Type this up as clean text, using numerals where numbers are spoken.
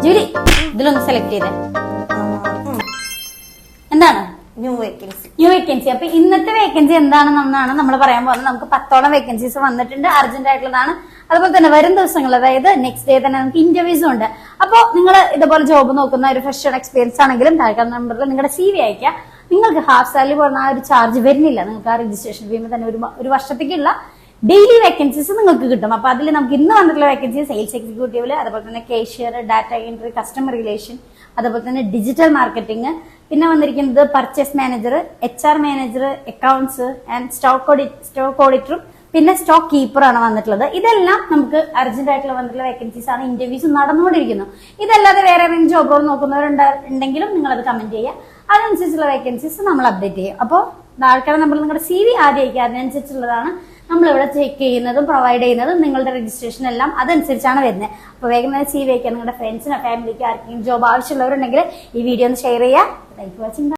Julie ഇതിലൊന്ന് select ചെയ്തേ. എന്താണ് ന്യൂ വേക്കൻസി? New vacancy. അപ്പൊ ഇന്നത്തെ വേക്കൻസി എന്താണെന്നാണ് നമ്മൾ പറയാൻ പോകുന്നത്. നമുക്ക് 10ഓളം വേക്കൻസീസ് വന്നിട്ടുണ്ട്, അർജന്റ് ആയിട്ടുള്ളതാണ്. അതുപോലെ തന്നെ വരും ദിവസങ്ങൾ, അതായത് നെക്സ്റ്റ് ഡേ തന്നെ നമുക്ക് ഇന്റർവ്യൂസും ഉണ്ട്. അപ്പോൾ നിങ്ങൾ ഇതുപോലെ ജോബ് നോക്കുന്ന ഒരു ഫ്രഷർ എക്സ്പീരിയൻസ് ആണെങ്കിലും താഴെ നമ്പറിൽ നിങ്ങളുടെ CV അയക്കുക. നിങ്ങൾക്ക് ഹാഫ് സാലറി പറഞ്ഞ ആ ഒരു ചാർജ് വരുന്നില്ല. നിങ്ങൾക്ക് ആ രജിസ്ട്രേഷൻ ഫീമ തന്നെ ഒരു വർഷത്തേക്കുള്ള ഡെയിലി വേക്കൻസീസ് നിങ്ങൾക്ക് കിട്ടും. അപ്പൊ അതിൽ നമുക്ക് ഇന്ന് വന്നിട്ടുള്ള വേക്കൻസി സെയിൽസ് എക്സിക്യൂട്ടീവില്, അതുപോലെ തന്നെ cashier, data entry, customer relation, അതുപോലെ തന്നെ ഡിജിറ്റൽ മാർക്കറ്റിംഗ്, പിന്നെ വന്നിരിക്കുന്നത് purchase manager, HR manager, accounts and stock ഓഡിറ്ററും പിന്നെ സ്റ്റോക്ക് കീപ്പറാണ് വന്നിട്ടുള്ളത്. ഇതെല്ലാം നമുക്ക് അർജന്റ് ആയിട്ടുള്ള വന്നിട്ടുള്ള വേക്കൻസീസ് ആണ്. ഇന്റർവ്യൂസ് നടന്നുകൊണ്ടിരിക്കുന്നു. ഇതല്ലാതെ വേറെ ഏതെങ്കിലും ജോബ് റോൾ നോക്കുന്നവരുണ്ടെങ്കിലും നിങ്ങൾ അത് കമന്റ് ചെയ്യുക. അതിനനുസരിച്ചുള്ള വേക്കൻസീസ് നമ്മൾ അപ്ഡേറ്റ് ചെയ്യും. അപ്പോൾ താഴെ നമ്പറിൽ നിങ്ങളുടെ CV ആദ്യം അയക്കുക. അതിനനുസരിച്ചുള്ളതാണ് നമ്മൾ ഇവിടെ ചെക്ക് ചെയ്യുന്നതും പ്രൊവൈഡ് ചെയ്യുന്നതും. നിങ്ങളുടെ രജിസ്ട്രേഷൻ എല്ലാം അതനുസരിച്ചാണ് വരുന്നത്. അപ്പോൾ വേഗം തന്നെ CV അയക്കുക. നിങ്ങളുടെ ഫ്രണ്ട്സിനോ ഫാമിലിക്കോ ആർക്കെങ്കിലും ജോബ് ആവശ്യമുള്ളവരുണ്ടെങ്കിൽ ഈ വീഡിയോ ഒന്ന് ഷെയർ ചെയ്യുക. Thank you for watching.